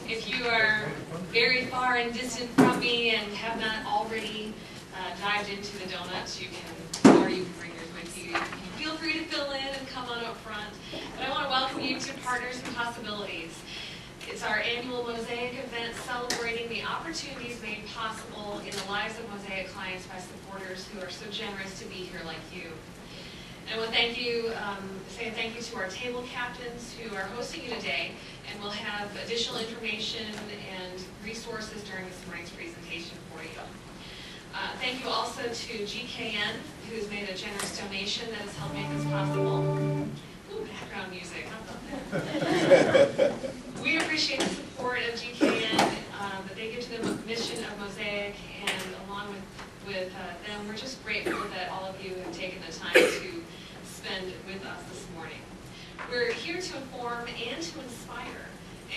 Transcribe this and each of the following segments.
If you are very far and distant from me and have not already dived into the donuts, you can, or you can bring yours with you. Feel free to fill in and come on up front. But I want to welcome you to Partners and Possibilities. It's our annual Mosaic event celebrating the opportunities made possible in the lives of Mosaic clients by supporters who are so generous to be here like you. And we'll say thank you to our table captains who are hosting you today, and we'll have additional information and resources during this morning's presentation for you. Thank you also to GKN, who's made a generous donation that has helped make this possible. Ooh, background music, how about that? We appreciate the support of GKN that they give to the mission of Mosaic, and along with them, we're just grateful that all of you have taken the time to spend with us this morning. We're here to inform and to inspire,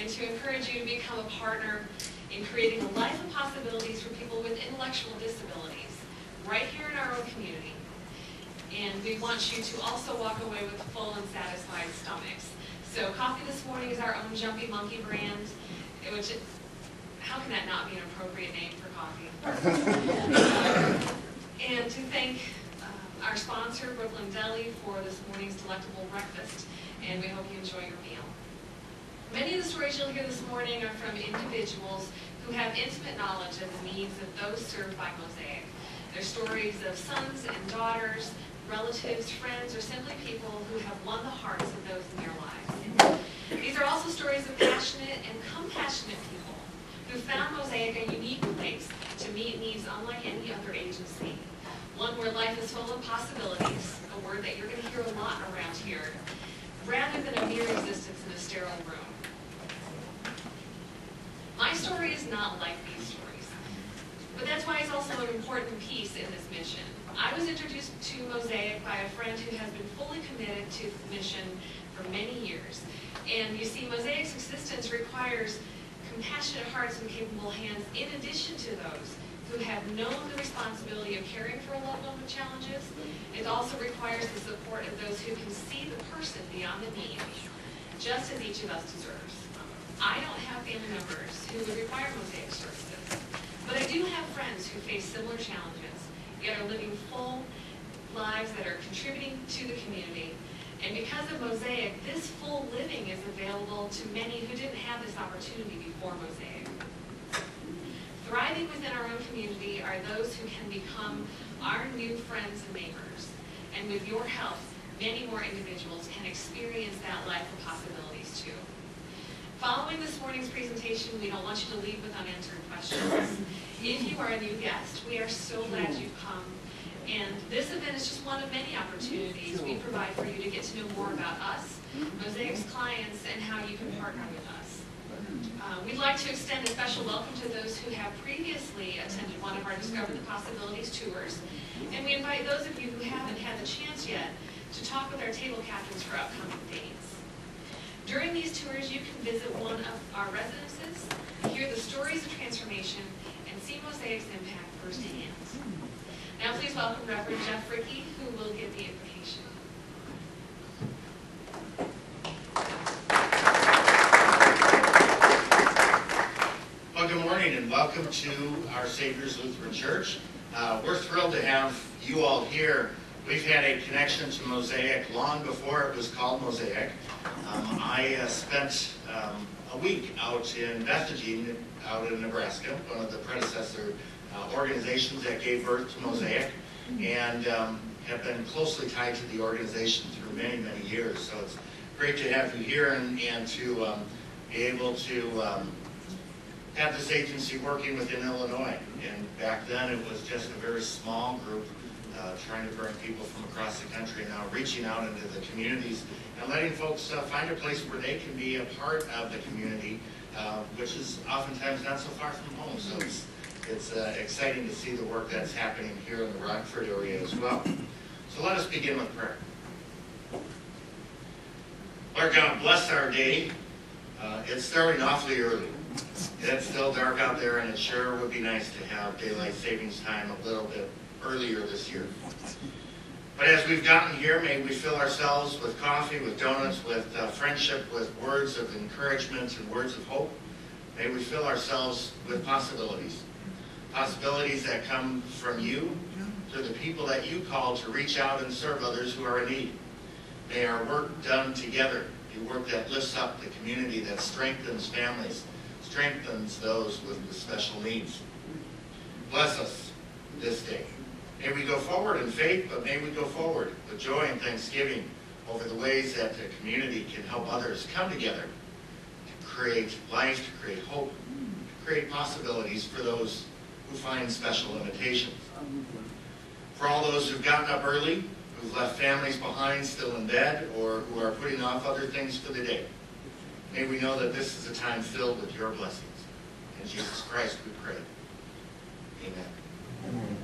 and to encourage you to become a partner in creating a life of possibilities for people with intellectual disabilities, right here in our own community. And we want you to also walk away with full and satisfied stomachs. So coffee this morning is our own Jumpy Monkey brand, which, how can that not be an appropriate name for coffee? And to thank our sponsor, Brooklyn Deli, for this morning's delectable breakfast, and we hope you enjoy your meal. Many of the stories you'll hear this morning are from individuals who have intimate knowledge of the needs of those served by Mosaic. They're stories of sons and daughters, relatives, friends, or simply people who have won the hearts of those in their lives. These are also stories of passionate and compassionate people who found Mosaic a unique place to meet needs unlike any other agency. One where life is full of possibilities, a word that you're going to hear a lot around here, rather than a mere existence in a sterile room. My story is not like these stories, but that's why it's also an important piece in this mission. I was introduced to Mosaic by a friend who has been fully committed to the mission for many years. And you see, Mosaic's existence requires compassionate hearts and capable hands in addition to those who have known the responsibility of caring for a loved one with challenges. It also requires the support of those who can see the person beyond the need, just as each of us deserves. I don't have family members who would require Mosaic services, but I do have friends who face similar challenges, yet are living full lives that are contributing to the community. And because of Mosaic, this full living is available to many who didn't have this opportunity before Mosaic. Thriving within our own community are those who can become our new friends and neighbors. And with your help, many more individuals can experience that life of possibilities too. Following this morning's presentation, we don't want you to leave with unanswered questions. If you are a new guest, we are so glad you've come. And this event is just one of many opportunities we provide for you to get to know more about us, Mosaic's clients, and how you can partner with us. We'd like to extend a special welcome to those who have previously attended one of our Discover the Possibilities tours. And we invite those of you who haven't had the chance yet to talk with our table captains for upcoming dates. During these tours, you can visit one of our residences, hear the stories of transformation, and see Mosaic's impact firsthand. Now please welcome Reverend Jeff Rickey, who will give the invocation. Well, good morning and welcome to our Savior's Lutheran Church. We're thrilled to have you all here. We've had a connection to Mosaic long before it was called Mosaic. I spent a week out in Bethlehem, out in Nebraska, one of the predecessor organizations that gave birth to Mosaic, and have been closely tied to the organization through many, many years. So it's great to have you here and to be able to have this agency working within Illinois. And back then it was just a very small group trying to bring people from across the country, now reaching out into the communities and letting folks find a place where they can be a part of the community, which is oftentimes not so far from home. So it's exciting to see the work that's happening here in the Rockford area as well. So let us begin with prayer. Lord God, bless our day. It's starting awfully early. It's still dark out there, and it sure would be nice to have daylight savings time a little bit earlier this year. But as we've gotten here, may we fill ourselves with coffee, with donuts, with friendship, with words of encouragement and words of hope. May we fill ourselves with possibilities. Possibilities that come from you to the people that you call to reach out and serve others who are in need. May our work done together be work that lifts up the community, that strengthens families, strengthens those with special needs. Bless us this day. May we go forward in faith, but may we go forward with joy and thanksgiving over the ways that the community can help others come together to create life, to create hope, to create possibilities for those who find special invitations. For all those who've gotten up early, who've left families behind still in bed, or who are putting off other things for the day, may we know that this is a time filled with your blessings. In Jesus Christ we pray. Amen.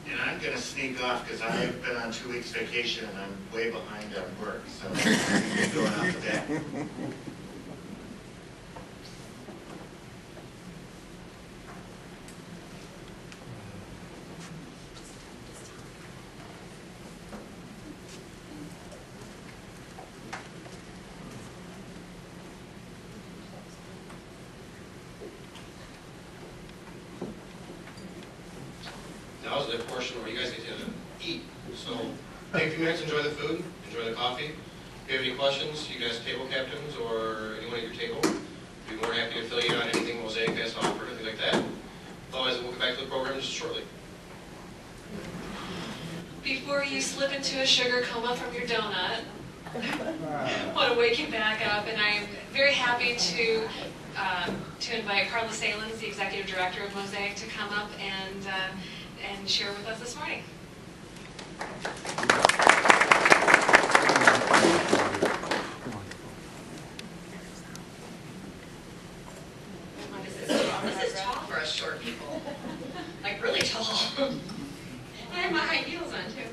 And I'm going to sneak off because I've been on 2 weeks vacation and I'm way behind on work. So I'm going out to that. Now is the portion where you guys get to eat. So take a few minutes, enjoy the food, enjoy the coffee. If you have any questions, you guys table captains or anyone at your table, we'd be more than happy to fill you in on anything Mosaic has to offer, anything like that. Otherwise, we'll get back to the program just shortly. Before you slip into a sugar coma from your donut, I want to wake you back up, and I'm very happy to invite Carla Salins, the Executive Director of Mosaic, to come up and share with us this morning. This is tall for us short people. Like really tall. And I have my high heels on too.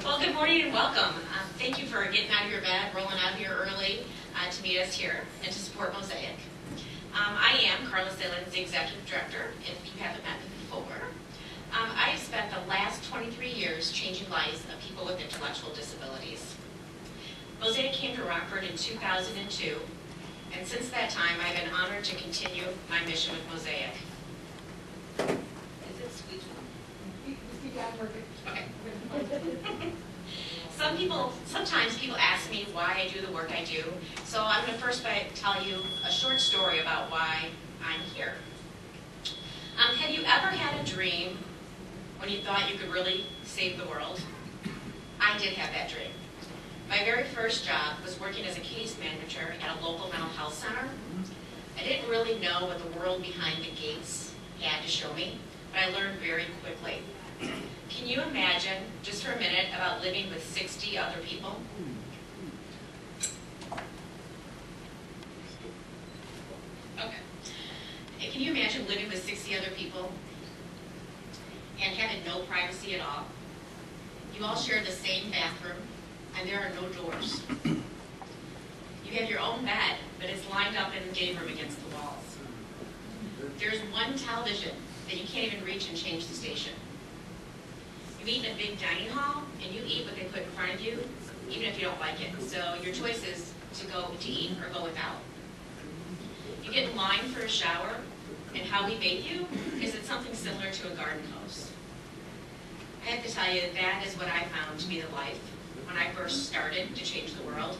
Well, good morning and welcome. Thank you for getting out of your bed, rolling out here early to meet us here and to support Mosaic. I am Carla Salins, the Executive Director, if you haven't met me before. I have spent the last 23 years changing lives of people with intellectual disabilities. Mosaic came to Rockford in 2002, and since that time I've been honored to continue my mission with Mosaic. Is it squeaky? Okay. Sometimes people ask me why I do the work I do, so I'm going to first tell you a short story about why I'm here. Have you ever had a dream when you thought you could really save the world? I did have that dream. My very first job was working as a case manager at a local mental health center. I didn't really know what the world behind the gates had to show me, but I learned very quickly. Can you imagine, just for a minute, about living with 60 other people? Okay. Can you imagine living with 60 other people and having no privacy at all? You all share the same bathroom, and there are no doors. You have your own bed, but it's lined up in the game room against the walls. There's one television that you can't even reach and change the station. You eat in a big dining hall, and you eat what they put in front of you, even if you don't like it. So your choice is to go to eat or go without. You get in line for a shower, and how we bathe you is it's something similar to a garden hose. I have to tell you, that is what I found to be the life when I first started to change the world.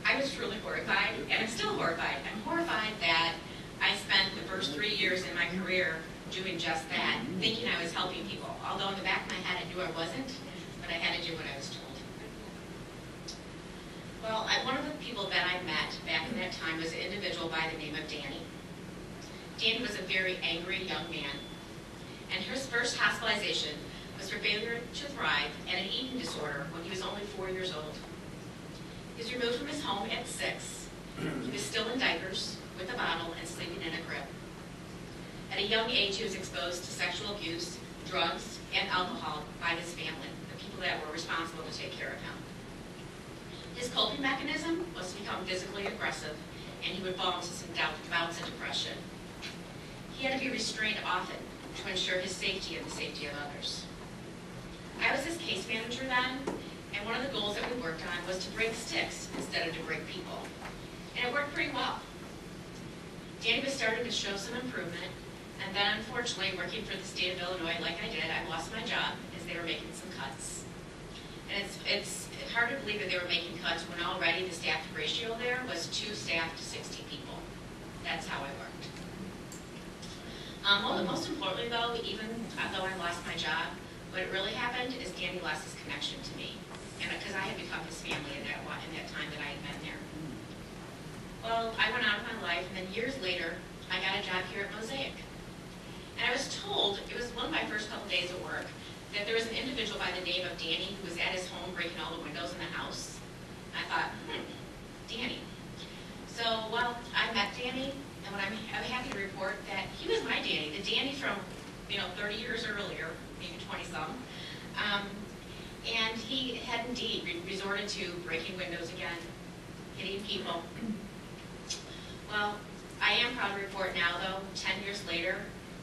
I was truly horrified, and I'm still horrified. I'm horrified that I spent the first 3 years in my career doing just that, thinking I was helping people. Although in the back of my head I knew I wasn't, but I had to do what I was told. Well, one of the people that I met back in that time was an individual by the name of Danny. Danny was a very angry young man, and his first hospitalization was for failure to thrive and an eating disorder when he was only 4 years old. He was removed from his home at 6. He was still in diapers, with a bottle, and sleeping in a crib. At a young age, he was exposed to sexual abuse, drugs, and alcohol by his family, the people that were responsible to take care of him. His coping mechanism was to become physically aggressive, and he would fall into some bouts of depression. He had to be restrained often to ensure his safety and the safety of others. I was his case manager then, And one of the goals that we worked on was to break sticks instead of to break people. And it worked pretty well. Danny was starting to show some improvement, and then unfortunately, working for the state of Illinois like I did, I lost my job as they were making some cuts. And it's hard to believe that they were making cuts when already the staff ratio there was 2 staff to 60 people. That's how it worked. Most importantly though, even though I lost my job, what really happened is Danny lost his connection to me. And because I had become his family in that time that I had been there. Well, I went out of my life, and then years later, I got a job here at Mosaic. And I was told, it was one of my first couple days at work, that there was an individual by the name of Danny who was at his home breaking all the windows in the house. I thought, Danny. So, well, I met Danny, and I'm happy to report that he was my Danny, the Danny from, 30 years earlier, maybe 20-some. And he had indeed resorted to breaking windows again, hitting people. Well, I am proud to report now, though, 10 years later,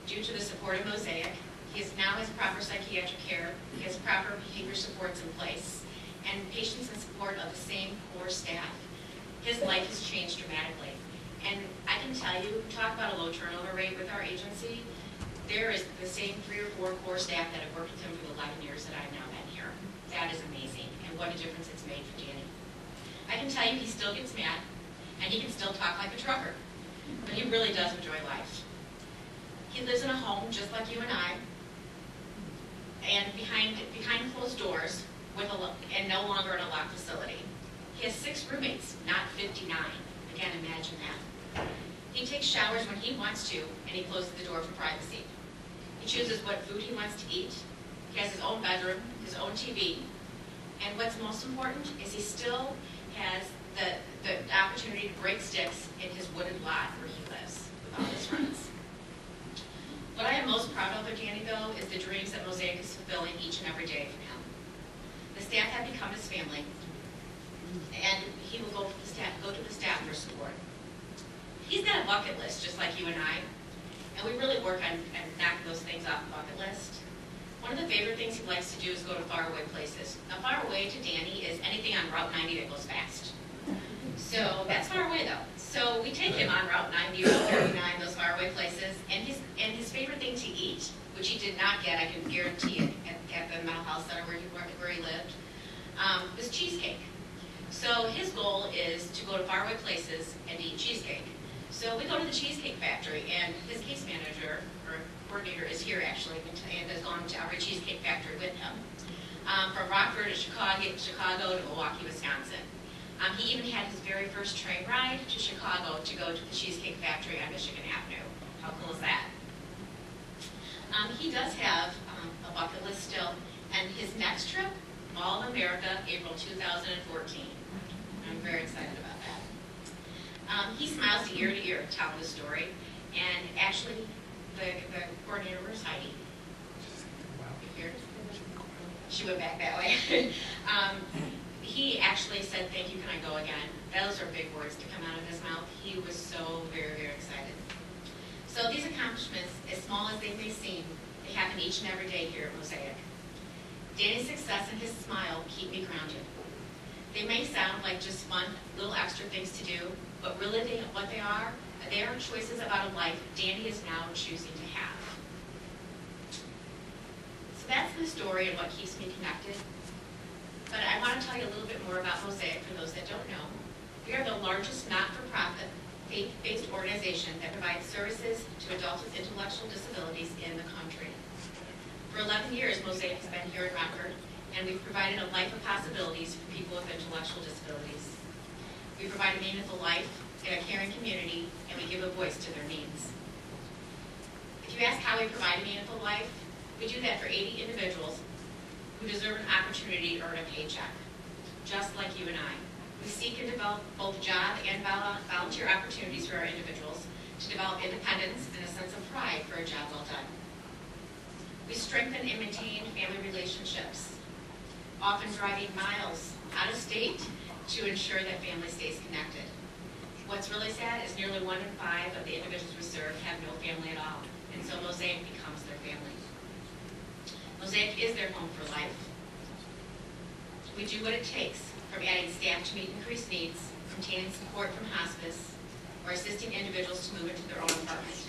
due to the support of Mosaic, he now has proper psychiatric care, he has proper behavior supports in place, and patients in support of the same core staff. His life has changed dramatically. And I can tell you, talk about a low turnover rate with our agency, there is the same 3 or 4 core staff that have worked with him for the 11 years that I've now been here. That is amazing, and what a difference it's made for Danny. I can tell you he still gets mad, and he can still talk like a trucker, but he really does enjoy life. He lives in a home just like you and I, and behind closed doors, and no longer in a locked facility. He has 6 roommates, not 59. Again, imagine that. He takes showers when he wants to, and he closes the door for privacy. He chooses what food he wants to eat. He has his own bedroom, his own TV, and what's most important is he still has the opportunity to break sticks in his wooded lot where he lives with all his friends. What I am most proud of Danny, though, is the dreams that Mosaic is fulfilling each and every day for him. The staff have become his family, and he will go to the staff for support. He's got a bucket list, just like you and I, and we really work on knocking those things off the bucket list. One of the favorite things he likes to do is go to faraway places. Now, far away to Danny is anything on Route 90 that goes fast. So that's far away, though. So we take him on Route 90 or 39, those faraway places, and his favorite thing to eat, which he did not get, I can guarantee it, at the mental health center where he lived, was cheesecake. So his goal is to go to faraway places and eat cheesecake. So we go to the Cheesecake Factory, and his case manager, or coordinator, is here actually, and has gone to every Cheesecake Factory with him. From Rockford to Chicago to Milwaukee, Wisconsin. He even had his very first train ride to Chicago to go to the Cheesecake Factory on Michigan Avenue. How cool is that? He does have a bucket list still, and his next trip, Mall of America, April 2014. I'm very excited about that. He smiles ear to ear telling the story, and actually, the coordinator, where's Heidi? Here. She went back that way. He actually said, "Thank you, can I go again?" Those are big words to come out of his mouth. He was so very, very excited. So these accomplishments, as small as they may seem, they happen each and every day here at Mosaic. Danny's success and his smile keep me grounded. They may sound like just fun, little extra things to do, but really what they are choices about a life Danny is now choosing to have. So that's the story and what keeps me connected. But I want to tell you a little bit more about Mosaic for those that don't know. We are the largest not-for-profit, faith-based organization that provides services to adults with intellectual disabilities in the country. For 11 years, Mosaic has been here in Rockford, and we've provided a life of possibilities for people with intellectual disabilities. We provide a meaningful life in a caring community, and we give a voice to their needs. If you ask how we provide a meaningful life, we do that for 80 individuals who deserve an opportunity to earn a paycheck, just like you and I. We seek and develop both job and volunteer opportunities for our individuals to develop independence and a sense of pride for a job well done. We strengthen and maintain family relationships, often driving miles out of state to ensure that family stays connected. What's really sad is nearly 1 in 5 of the individuals we serve have no family at all, and so Mosaic becomes their family. Mosaic is their home for life. We do what it takes, from adding staff to meet increased needs, obtaining support from hospice, or assisting individuals to move into their own apartment.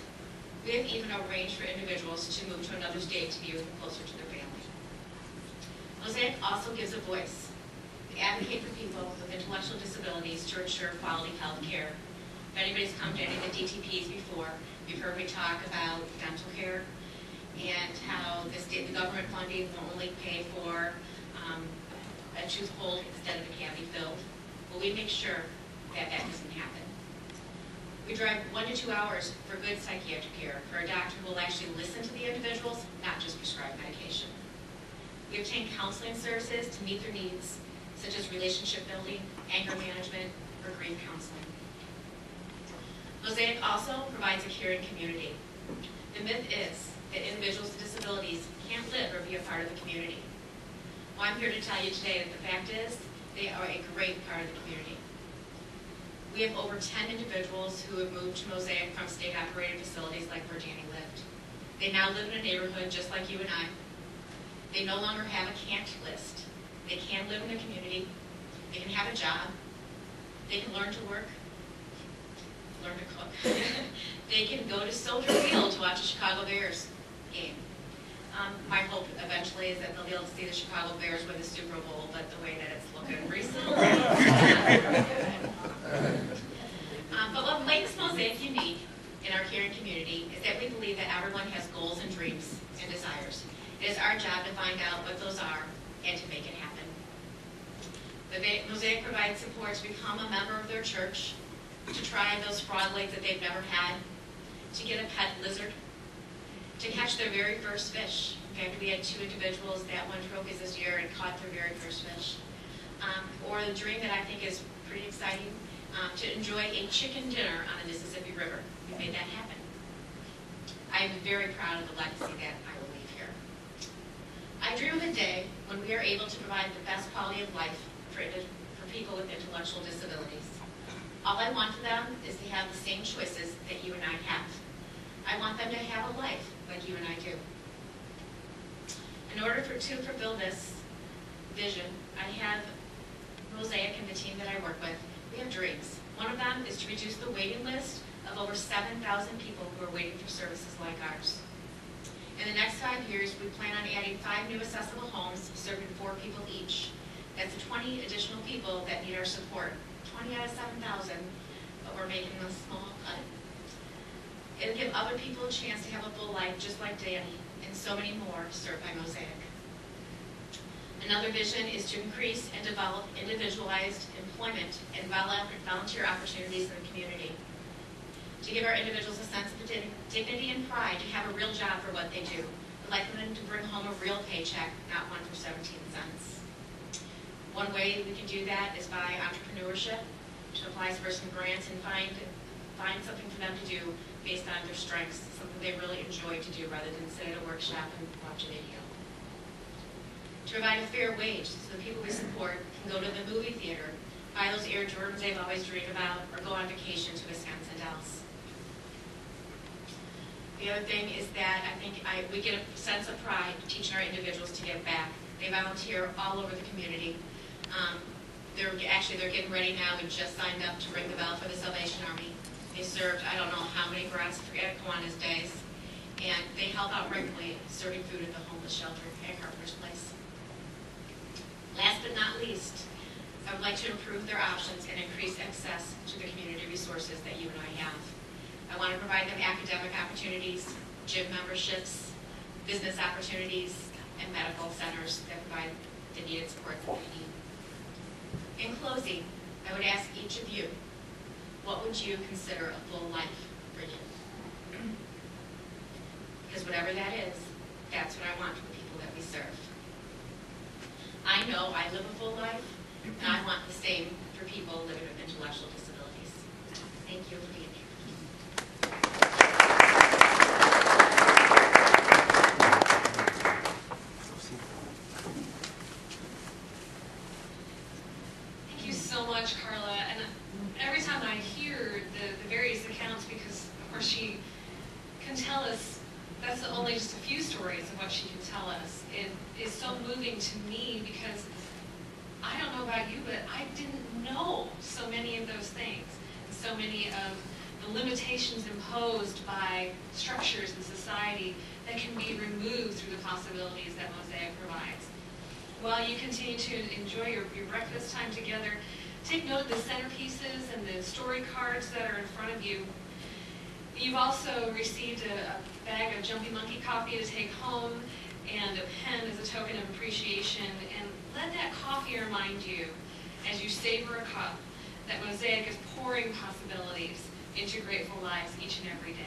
We have even arranged for individuals to move to another state to be closer to their family. Mosaic also gives a voice. We advocate for people with intellectual disabilities to ensure quality health care. If anybody's come to any of the DTPs before, you've heard me talk about dental care and how the government funding will only pay for a tooth pulled instead of a cavity filled. Well, we make sure that that doesn't happen. We drive 1 to 2 hours for good psychiatric care, for a doctor who will actually listen to the individuals, not just prescribe medication. We obtain counseling services to meet their needs, such as relationship building, anger management, or grief counseling. Mosaic also provides a caring community. The myth is that individuals with disabilities can't live or be a part of the community. Well, I'm here to tell you today that the fact is they are a great part of the community. We have over 10 individuals who have moved to Mosaic from state-operated facilities like where Danny lived. They now live in a neighborhood just like you and I. They no longer have a can't list. They can live in the community. They can have a job. They can learn to work, learn to cook. They can go to Soldier Field to watch a Chicago Bears game. My hope eventually is that they'll be able to see the Chicago Bears win the Super Bowl, but the way that it's looking recently. But what makes Mosaic unique in our caring community is that we believe that everyone has goals and dreams and desires. It is our job to find out what those are and to make it happen. The Mosaic provides support to become a member of their church, to try those frog legs that they've never had, to get a pet lizard, to catch their very first fish. In fact, we had 2 individuals that won trophies this year and caught their very first fish. Or the dream that I think is pretty exciting, to enjoy a chicken dinner on the Mississippi River. We made that happen. I am very proud of the legacy that I will leave here. I dream of a day when we are able to provide the best quality of life for people with intellectual disabilities. All I want for them is to have the same choices that you and I have. I want them to have a life like you and I do. In order to fulfill this vision, I have Mosaic and the team that I work with. We have dreams. One of them is to reduce the waiting list of over 7,000 people who are waiting for services like ours. In the next 5 years, we plan on adding 5 new accessible homes serving 4 people each. That's 20 additional people that need our support. 20 out of 7,000, but we're making a small cut. It'll give other people a chance to have a full life just like Danny, and so many more served by Mosaic. Another vision is to increase and develop individualized employment and volunteer opportunities in the community. To give our individuals a sense of dignity and pride to have a real job for what they do. We'd like them to bring home a real paycheck, not one for 17 cents. One way we can do that is by entrepreneurship, to apply for some grants and find something for them to do based on their strengths, something they really enjoy to do rather than sit at a workshop and watch a video. To provide a fair wage so the people we support can go to the movie theater, buy those Air Jordans they've always dreamed about, or go on vacation to Wisconsin Dells. The other thing is that I think we get a sense of pride teaching our individuals to give back. They volunteer all over the community. They're getting ready now. We just signed up to ring the bell for the Salvation Army. They served, I don't know how many grants, forget Kiwanis days, and they help out regularly serving food at the homeless shelter at Carpenter's Place. Last but not least, I would like to improve their options and increase access to the community resources that you and I have. I want to provide them academic opportunities, gym memberships, business opportunities, and medical centers that provide the needed support that they need. In closing, I would ask each of you, what would you consider a full life for you? Because whatever that is, that's what I want for the people that we serve. I know I live a full life, and I want the same for people living with intellectual disabilities. Thank you for being here. Thank you so much, Carla. And every time I hear the various accounts, because of course she can tell us, that's only just a few stories of what she can tell us. It is so moving to me because I don't know about you, but I didn't know so many of those things, so many of the limitations imposed by structures in society that can be removed through the possibilities that Mosaic provides. While you continue to enjoy your breakfast time together, take note of the centerpieces and the story cards that are in front of you. You've also received a bag of Jumpy Monkey coffee to take home and a pen as a token of appreciation. And let that coffee remind you, as you savor a cup, that Mosaic is pouring possibilities into grateful lives each and every day.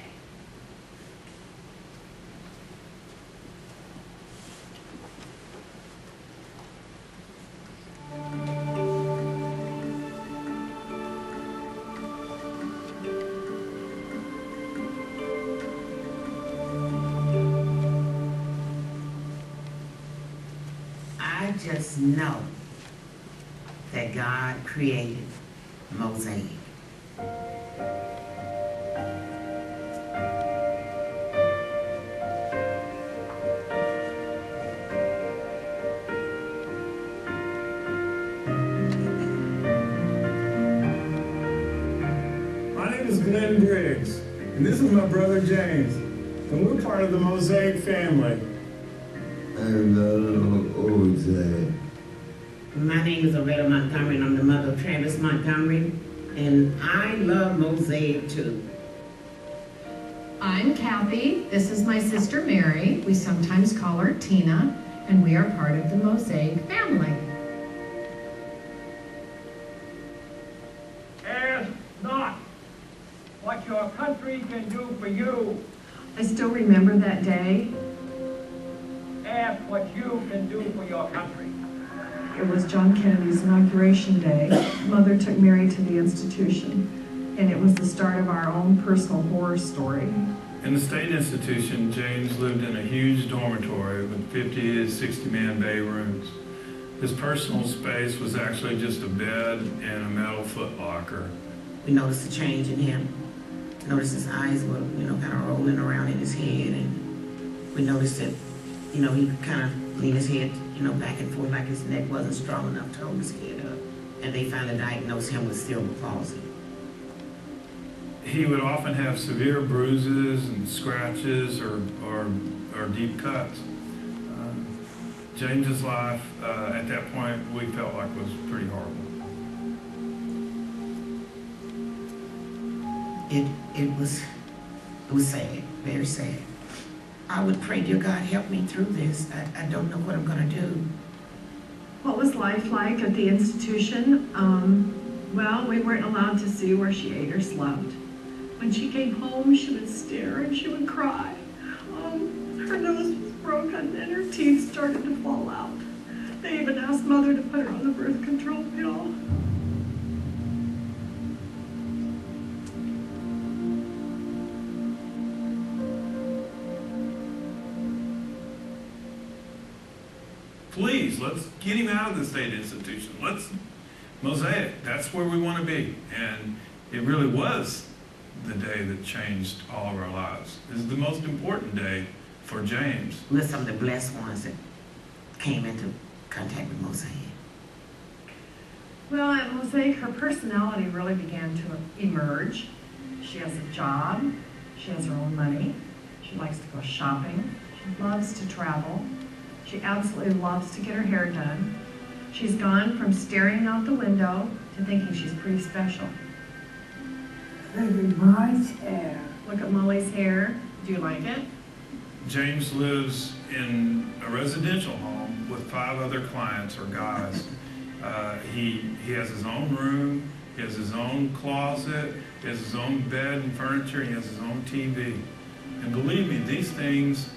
I just know that God created Mosaic. My name is Glenn Briggs, and this is my brother James, and we're part of the Mosaic family. And Mosaic. My name is Loretta Montgomery, and I'm the mother of Travis Montgomery, and I love Mosaic too. I'm Kathy. This is my sister Mary. We sometimes call her Tina, and we are part of the Mosaic family. Ask not what your country can do for you. I still remember that day. Ask what you can do for your country. It was John Kennedy's inauguration day. Mother took Mary to the institution, and it was the start of our own personal horror story. In the state institution, James lived in a huge dormitory with 50 to 60-man bay rooms. His personal space was actually just a bed and a metal footlocker. We noticed a change in him. Noticed his eyes were, kind of rolling around in his head, and we noticed that, he could kind of lean his head, back and forth like his neck wasn't strong enough to hold his head up. And they finally diagnosed him with cerebral palsy. He would often have severe bruises and scratches or deep cuts. James's life at that point we felt like was pretty horrible. It was sad, very sad. I would pray, dear God, help me through this. I don't know what I'm gonna do. What was life like at the institution? Well, we weren't allowed to see where she ate or slept. When she came home, she would stare and she would cry. Her nose was broken and her teeth started to fall out. They even asked Mother to put her on the birth control pill. Please, let's get him out of the state institution. Mosaic, that's where we want to be. And it really was the day that changed all of our lives. This is the most important day for James. We're some of the blessed ones that came into contact with Mosaic. Well, at Mosaic, her personality really began to emerge. She has a job. She has her own money. She likes to go shopping. She loves to travel. She absolutely loves to get her hair done. She's gone from staring out the window to thinking she's pretty special. Look at Molly's hair. Look at Molly's hair. Do you like it? James lives in a residential home with 5 other clients or guys. He has his own room, he has his own closet, he has his own bed and furniture, he has his own TV. And believe me, these things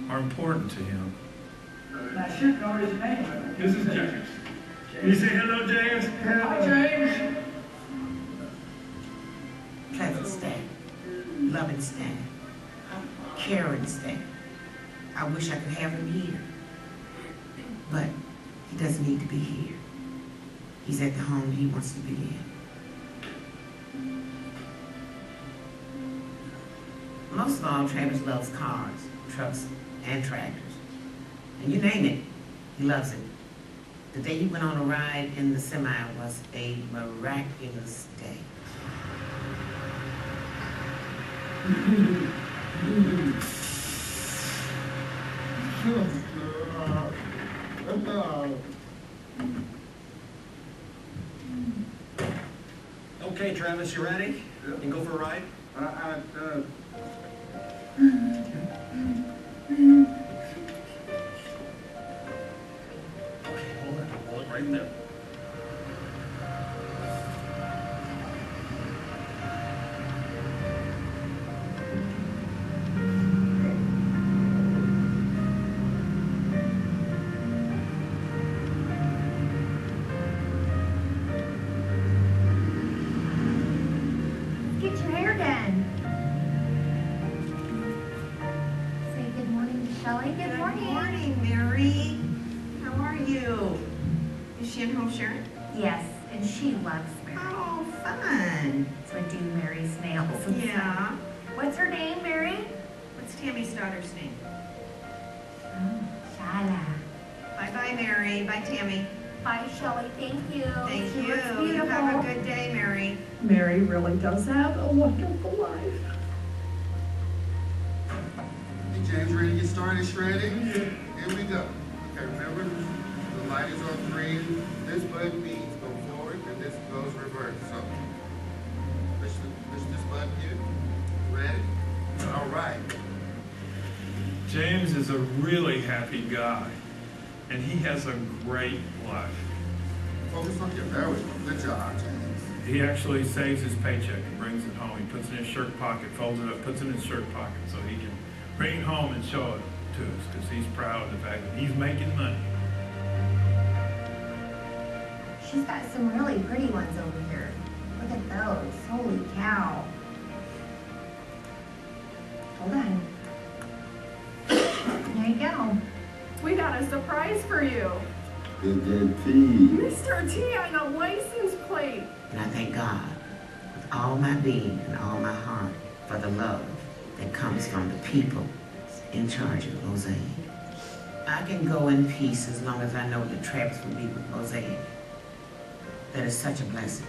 are important to him. I should know his name. This is James. Can you say hello, James? Hi, James. Pleasant staff, loving staff, caring staff. I wish I could have him here, but he doesn't need to be here. He's at the home he wants to be in. Most of all, Travis loves cars, trucks, and tractors. And you name it, he loves it. The day he went on a ride in the semi was a miraculous day. Okay, Travis, you ready? Yep. And go for a ride? Okay, hold it right there. Get your hair done. Say good morning to Shelley. Good morning. Good morning, Mary. How are you? Is she in home, Sharon? Yes, and she loves Mary. Oh, fun. So I do Mary's nails. And Yeah. stuff. What's her name, Mary? What's Tammy's daughter's name? Oh, Shala. Bye-bye, Mary. Bye, Tammy. Bye, Shelley. Thank you. Thank She you. looks You beautiful. have a good day, Mary. Mary really does have a wonderful life. Hey, James, ready to get started shredding? Here we go. Okay, remember, the light is on green. This button means go forward, and this goes reverse. So, push this button here. Ready? All right. James is a really happy guy, and he has a great life. Focus on your belly. Good job, James. He actually saves his paycheck and brings it home. He puts it in his shirt pocket, folds it up, puts it in his shirt pocket so he can bring it home and show it to us because he's proud of the fact that he's making money. She's got some really pretty ones over here. Look at those. Holy cow. Hold on. There you go. We got a surprise for you. Get that tea. Mr. T on a license plate. And I thank God with all my being and all my heart for the love that comes from the people in charge of Mosaic. I can go in peace as long as I know that Travis will be with Mosaic. That is such a blessing.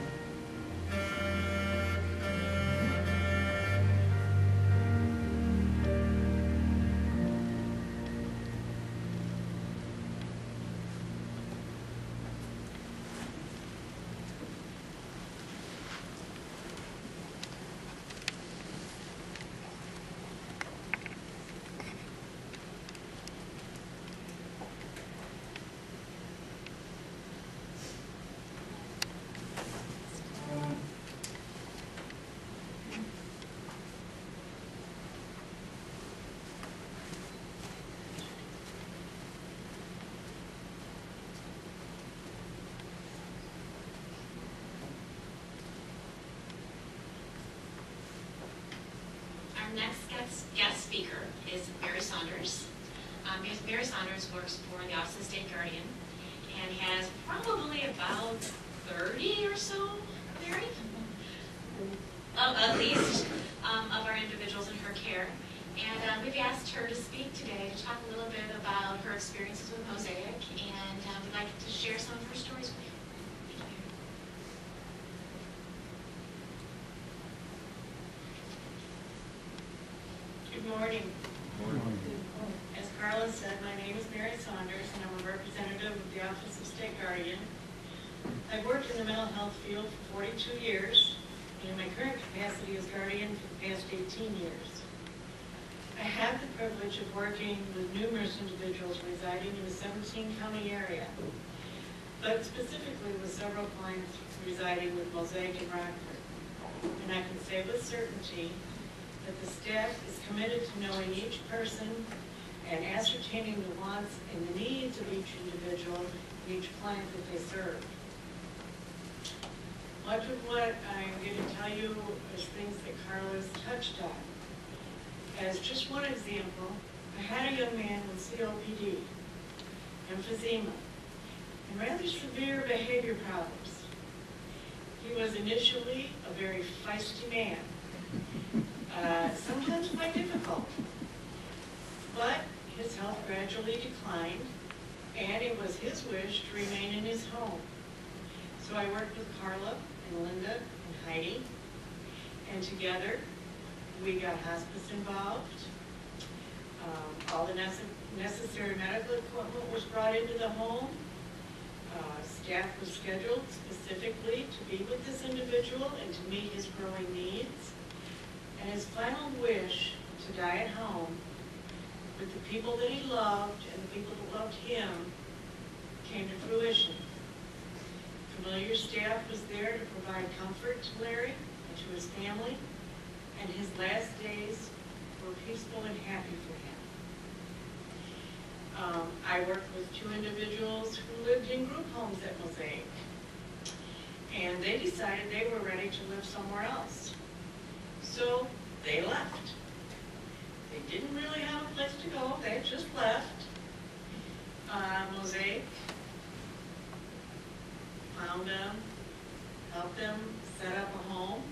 Our next guest speaker is Mary Saunders. Mary Saunders works for the Office of State Guardian and has probably about 30 or so, Mary? At least, of our individuals in her care. And we've asked her to speak today to talk a little bit about her experiences with Mosaic, and we'd like to share some of her stories with you. Good morning. As Carla said, my name is Mary Saunders, and I'm a representative of the Office of State Guardian. I've worked in the mental health field for 42 years, and in my current capacity as guardian for the past 18 years. I have the privilege of working with numerous individuals residing in the 17-county area, but specifically with several clients residing with Mosaic and Rockford. And I can say with certainty that the staff is committed to knowing each person and ascertaining the wants and the needs of each individual, each client that they serve. Much of what I'm going to tell you is things that Carla's touched on. As just one example, I had a young man with COPD, emphysema, and rather severe behavior problems. He was initially a very feisty man, sometimes quite difficult, but his health gradually declined, and it was his wish to remain in his home. So I worked with Carla and Linda and Heidi, and together we got hospice involved. All the necessary medical equipment was brought into the home. Staff was scheduled specifically to be with this individual and to meet his growing needs. And his final wish to die at home with the people that he loved and the people that loved him came to fruition. Familiar staff was there to provide comfort to Larry and to his family, and his last days were peaceful and happy for him. I worked with two individuals who lived in group homes at Mosaic, and they decided they were ready to live somewhere else. So they left. They didn't really have a place to go, they just left. Mosaic found them, helped them set up a home,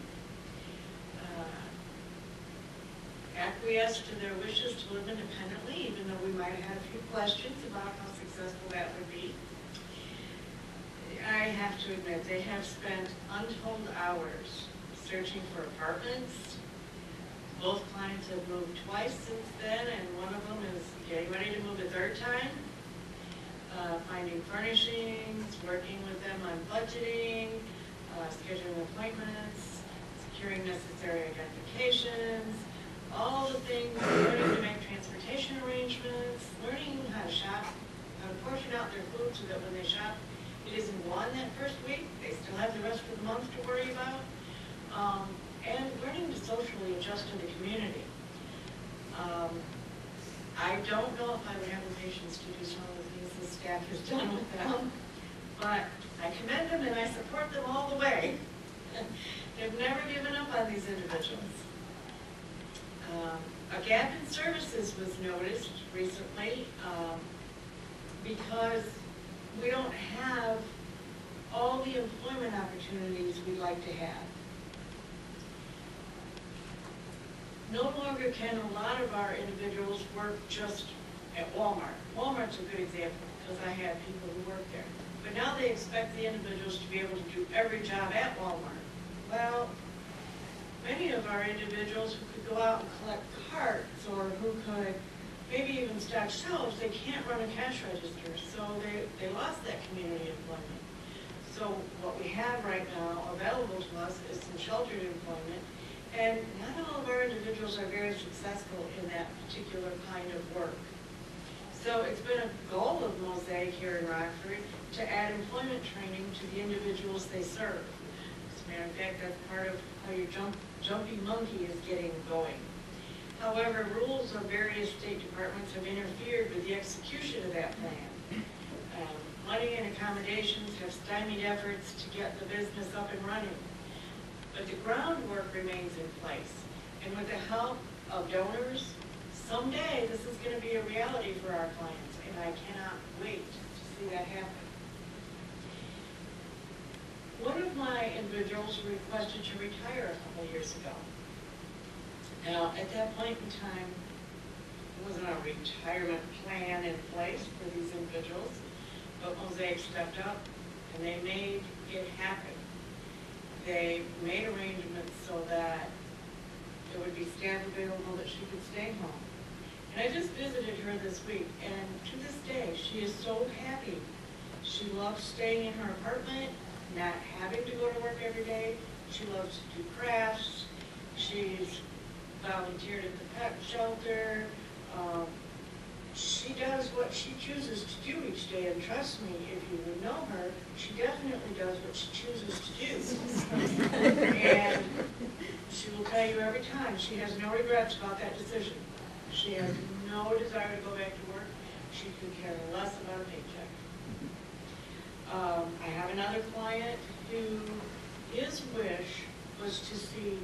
acquiesced to their wishes to live independently, even though we might have had a few questions about how successful that would be. I have to admit, they have spent untold hours searching for apartments. Both clients have moved twice since then, and one of them is getting ready to move a third time. Finding furnishings, working with them on budgeting, scheduling appointments, securing necessary identifications, all the things, learning to make transportation arrangements, learning how to shop, how to portion out their food so that when they shop, it isn't gone that first week, they still have the rest of the month to worry about, and learning to socially adjust to the community. I don't know if I would have the patience to do some of the things the staff has done with them, but I commend them and I support them all the way. They've never given up on these individuals. A gap in services was noticed recently because we don't have all the employment opportunities we'd like to have. No longer can a lot of our individuals work just at Walmart. Walmart's a good example because I have people who work there. But now they expect the individuals to be able to do every job at Walmart. Well, many of our individuals who could go out and collect carts or who could maybe even stock shelves, they can't run a cash register, so they lost that community employment. So what we have right now available to us is some sheltered employment, and not all of our individuals are very successful in that particular kind of work. So it's been a goal of Mosaic here in Rockford to add employment training to the individuals they serve. As a matter of fact, that's part of how your jumpy monkey is getting going. However, rules of various state departments have interfered with the execution of that plan. Money and accommodations have stymied efforts to get the business up and running. But the groundwork remains in place. And with the help of donors, someday this is going to be a reality for our clients, and I cannot wait to see that happen. One of my individuals requested to retire a couple years ago. Now, at that point in time, there wasn't a retirement plan in place for these individuals, but Mosaic stepped up and they made it happen. They made arrangements so that there would be staff available that she could stay home. And I just visited her this week, and to this day, she is so happy. She loves staying in her apartment, not having to go to work every day. She loves to do crafts. She's volunteered at the pet shelter. She does what she chooses to do each day, and trust me, if you would know her, she definitely does what she chooses to do. And she will tell you every time, she has no regrets about that decision. She has no desire to go back to work. She could care less about a paycheck. I have another client who, his wish was to see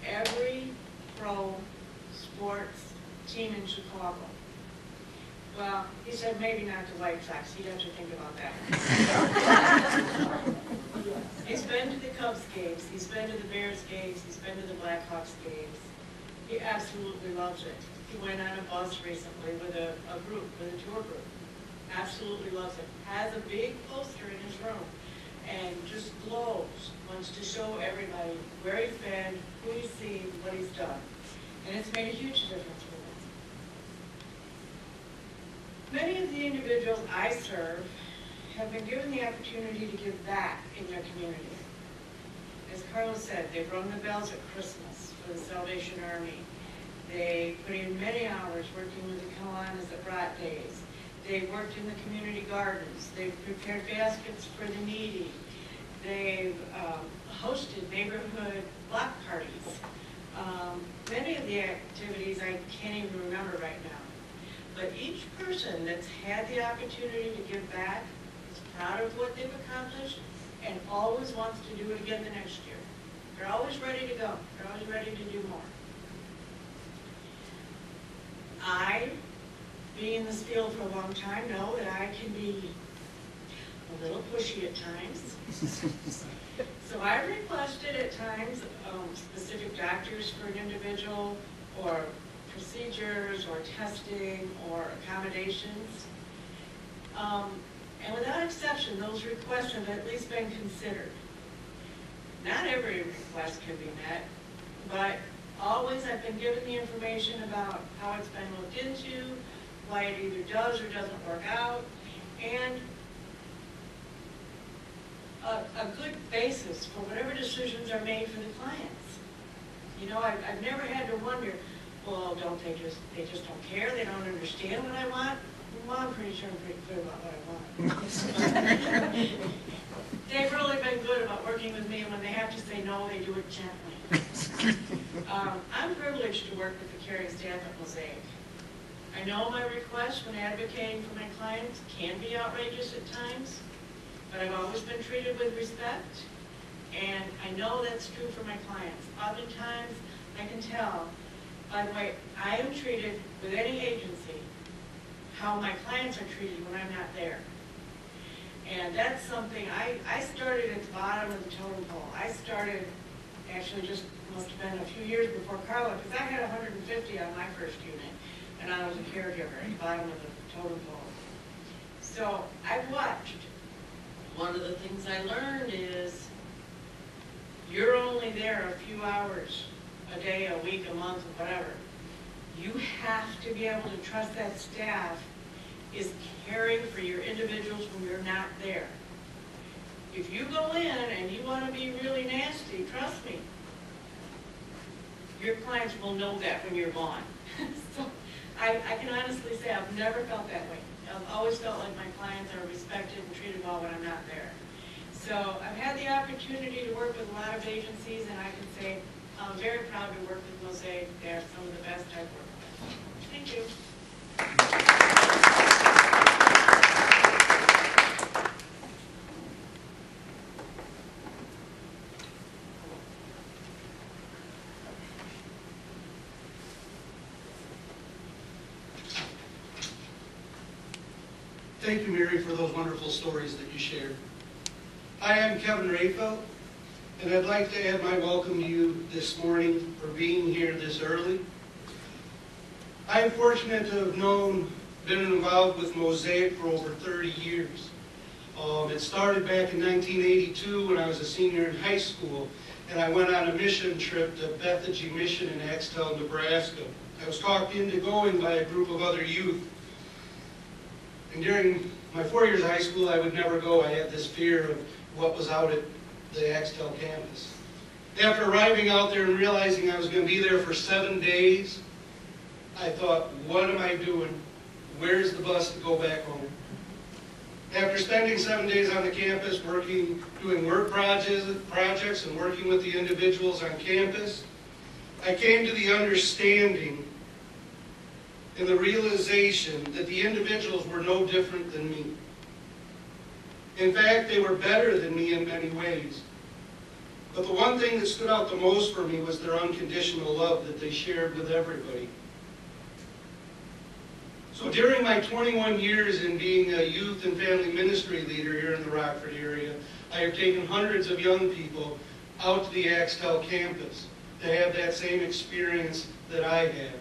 every pro sports team in Chicago. Well, he said maybe not the White Sox. He'd have to think about that. He's been to the Cubs games. He's been to the Bears games. He's been to the Blackhawks games. He absolutely loves it. He went on a bus recently with a tour group. absolutely loves it. Has a big poster in his room and just glows, wants to show everybody where he's been, who he's seen, what he's done. And it's made a huge difference for them. Many of the individuals I serve have been given the opportunity to give back in their community. As Carlos said, they've rung the bells at Christmas for the Salvation Army. They put in many hours working with the Kiwanis at Brat Days. They've worked in the community gardens. They've prepared baskets for the needy. They've hosted neighborhood block parties. Many of the activities I can't even remember right now. But each person that's had the opportunity to give back is proud of what they've accomplished and always wants to do it again the next year. They're always ready to go. They're always ready to do more. I, being in this field for a long time, know that I can be a little pushy at times. So I've requested at times specific doctors for an individual, or procedures, or testing, or accommodations. And without exception, those requests have at least been considered. Not every request can be met, but always I've been given the information about how it's been looked into, why it either does or doesn't work out, and a good basis for whatever decisions are made for the clients. You know, I've never had to wonder, well, they just don't care, they don't understand what I want? Well, I'm pretty sure I'm pretty clear about what I want. They've really been good about working with me, and when they have to say no, they do it gently. I'm privileged to work with the caring staff at Mosaic. I know my requests when advocating for my clients can be outrageous at times, but I've always been treated with respect, and I know that's true for my clients. Oftentimes, I can tell by the way I am treated with any agency how my clients are treated when I'm not there. And that's something, I started at the bottom of the totem pole. I started, actually just must have been a few years before Carla, because I had 150 on my first unit, and I was a caregiver at the bottom of the totem pole. So I've watched. One of the things I learned is you're only there a few hours a day, a week, a month, or whatever. You have to be able to trust that staff is caring for your individuals when you're not there. If you go in and you want to be really nasty, trust me, your clients will know that when you're gone. So I can honestly say I've never felt that way. I've always felt like my clients are respected and treated well when I'm not there. So I've had the opportunity to work with a lot of agencies, and I can say I'm very proud to work with Mosaic. They're some of the best I've worked with. Thank you. Thank you, Mary, for those wonderful stories that you shared. Hi, I'm Kevin Rayfeld, and I'd like to add my welcome to you this morning for being here this early. I am fortunate to have been involved with Mosaic for over 30 years. It started back in 1982 when I was a senior in high school, and I went on a mission trip to Bethany Mission in Axtell, Nebraska. I was talked into going by a group of other youth. And during my 4 years of high school, I would never go. I had this fear of what was out at the Axtell campus. After arriving out there and realizing I was going to be there for 7 days, I thought, what am I doing? Where's the bus to go back home? After spending 7 days on the campus doing work projects and working with the individuals on campus, I came to the understanding and the realization that the individuals were no different than me. In fact, they were better than me in many ways. But the one thing that stood out the most for me was their unconditional love that they shared with everybody. So during my 21 years in being a youth and family ministry leader here in the Rockford area, I have taken hundreds of young people out to the Axtell campus to have that same experience that I had.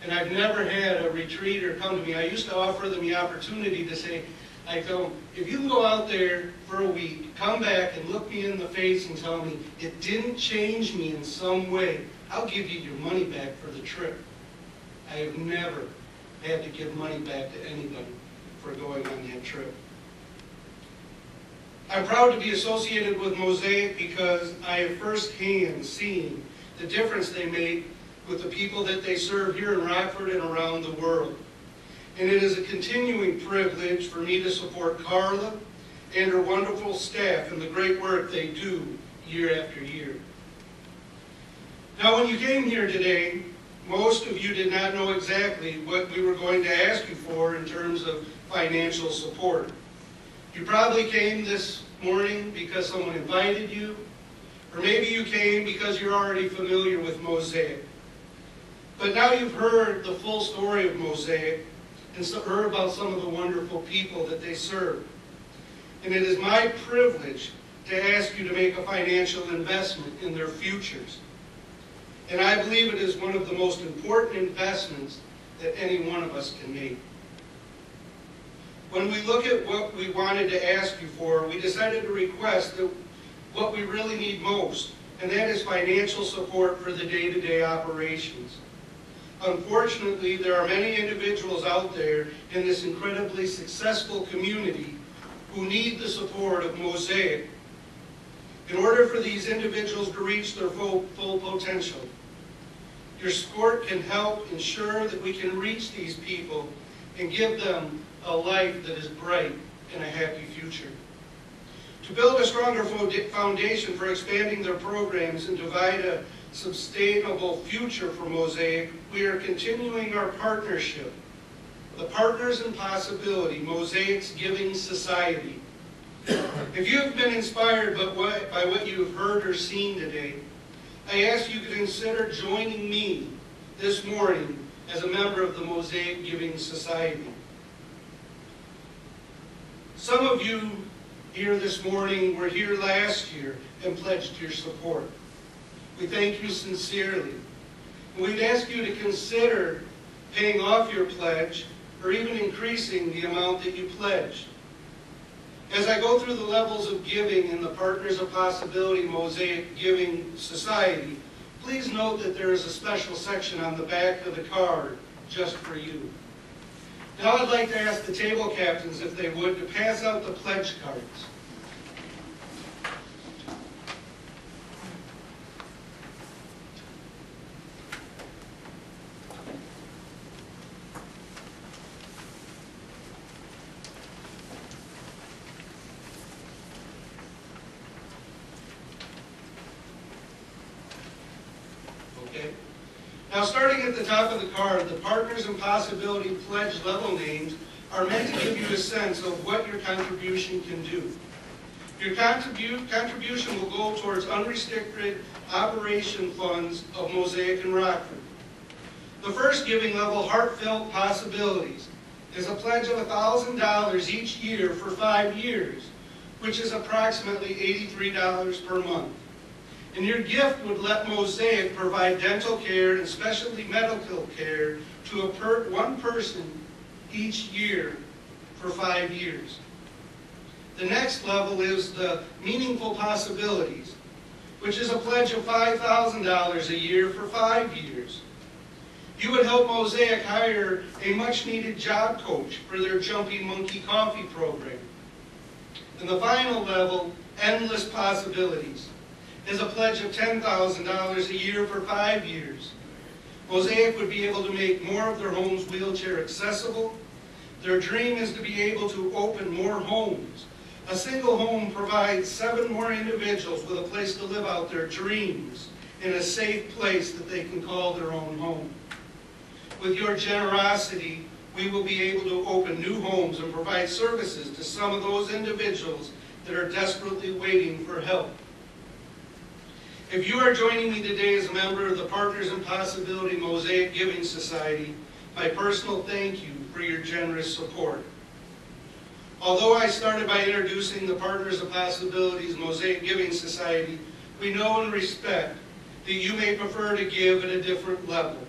And I've never had a retreater come to me. I used to offer them the opportunity to say, I tell them, if you can go out there for a week, come back and look me in the face and tell me it didn't change me in some way, I'll give you your money back for the trip. I have never had to give money back to anybody for going on that trip. I'm proud to be associated with Mosaic because I have firsthand seen the difference they make with the people that they serve here in Rockford and around the world. And it is a continuing privilege for me to support Carla and her wonderful staff in the great work they do year after year. Now, when you came here today, most of you did not know exactly what we were going to ask you for in terms of financial support. You probably came this morning because someone invited you, or maybe you came because you're already familiar with Mosaic. But now you've heard the full story of Mosaic and heard about some of the wonderful people that they serve. And it is my privilege to ask you to make a financial investment in their futures. And I believe it is one of the most important investments that any one of us can make. When we look at what we wanted to ask you for, we decided to request that what we really need most, and that is financial support for the day-to-day operations. Unfortunately, there are many individuals out there in this incredibly successful community who need the support of Mosaic in order for these individuals to reach their full potential. Your support can help ensure that we can reach these people and give them a life that is bright and a happy future. To build a stronger foundation for expanding their programs and provide a sustainable future for Mosaic, we are continuing our partnership, the Partners in Possibility, Mosaic's Giving Society. If you have been inspired by what you have heard or seen today, I ask you to consider joining me this morning as a member of the Mosaic Giving Society. Some of you here this morning were here last year and pledged your support. We thank you sincerely. And we'd ask you to consider paying off your pledge or even increasing the amount that you pledged. As I go through the levels of giving in the Partners of Possibility Mosaic Giving Society, please note that there is a special section on the back of the card just for you. Now I'd like to ask the table captains, if they would, to pass out the pledge cards. Okay. Now, starting at the top of the card, the Partners in Possibility pledge level names are meant to give you a sense of what your contribution can do. Your contribution will go towards unrestricted operation funds of Mosaic and Rockford. The first giving level, Heartfelt Possibilities, is a pledge of $1,000 each year for 5 years, which is approximately $83 per month. And your gift would let Mosaic provide dental care and specialty medical care to one person each year for 5 years. The next level is the Meaningful Possibilities, which is a pledge of $5,000 a year for 5 years. You would help Mosaic hire a much-needed job coach for their Jumping Monkey Coffee program. And the final level, Endless Possibilities, is a pledge of $10,000 a year for 5 years. Mosaic would be able to make more of their homes wheelchair accessible. Their dream is to be able to open more homes. A single home provides 7 more individuals with a place to live out their dreams in a safe place that they can call their own home. With your generosity, we will be able to open new homes and provide services to some of those individuals that are desperately waiting for help. If you are joining me today as a member of the Partners in Possibility Mosaic Giving Society, my personal thank you for your generous support. Although I started by introducing the Partners of Possibilities Mosaic Giving Society, we know and respect that you may prefer to give at a different level.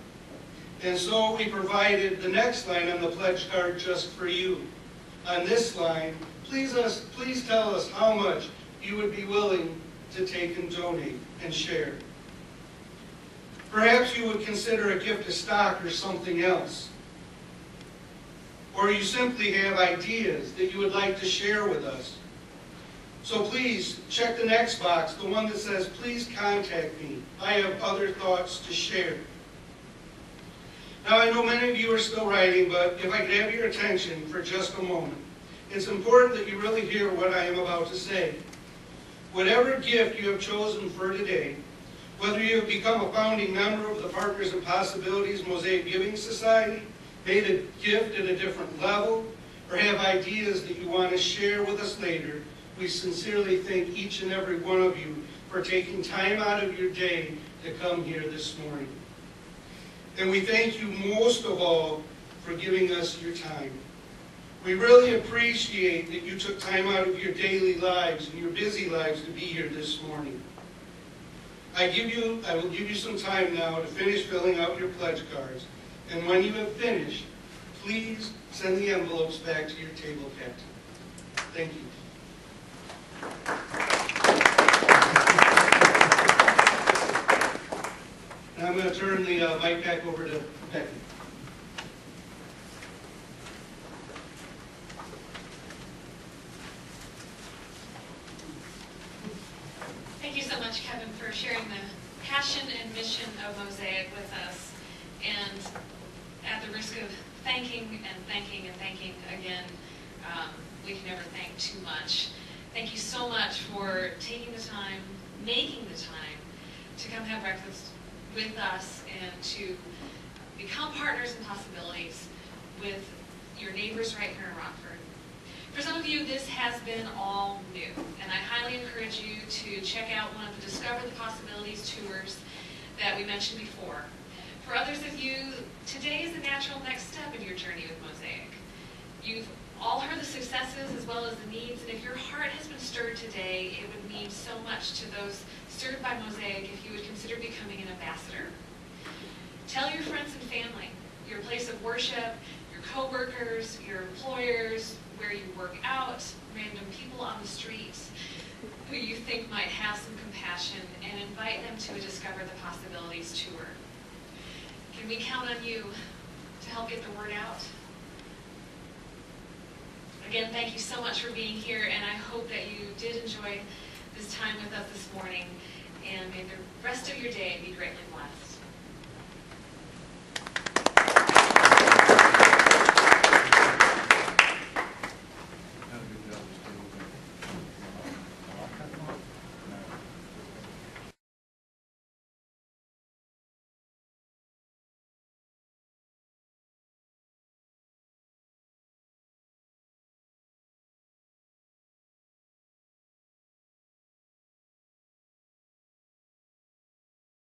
And so we provided the next line on the pledge card just for you. On this line, please tell us how much you would be willing to take and donate and share. Perhaps you would consider a gift of stock or something else. Or you simply have ideas that you would like to share with us. So please check the next box, the one that says, please contact me. I have other thoughts to share. Now I know many of you are still writing, but if I could have your attention for just a moment. It's important that you really hear what I am about to say. Whatever gift you have chosen for today, whether you have become a founding member of the Partners in Possibilities Mosaic Giving Society, made a gift at a different level, or have ideas that you want to share with us later, we sincerely thank each and every one of you for taking time out of your day to come here this morning. And we thank you most of all for giving us your time. We really appreciate that you took time out of your daily lives and your busy lives to be here this morning. I will give you some time now to finish filling out your pledge cards. And when you have finished, please send the envelopes back to your table captain. Thank you. Now I'm going to turn the mic back over to Becky. Thank you so much, Kevin, for sharing the passion and mission of Mosaic with us. And at the risk of thanking again, we can never thank too much. Thank you so much for taking the time, making the time to come have breakfast with us and to become partners in possibilities with your neighbors right here in Rockford. For some of you, this has been all new, and I highly encourage you to check out one of the Discover the Possibilities tours that we mentioned before. For others of you, today is the natural next step in your journey with Mosaic. You've all heard the successes as well as the needs, and if your heart has been stirred today, it would mean so much to those stirred by Mosaic if you would consider becoming an ambassador. Tell your friends and family, your place of worship, your co-workers, your employers, where you work out, random people on the streets who you think might have some compassion, and invite them to a Discover the Possibilities tour. Can we count on you to help get the word out? Again, thank you so much for being here, and I hope that you did enjoy this time with us this morning, and may the rest of your day be greatly blessed.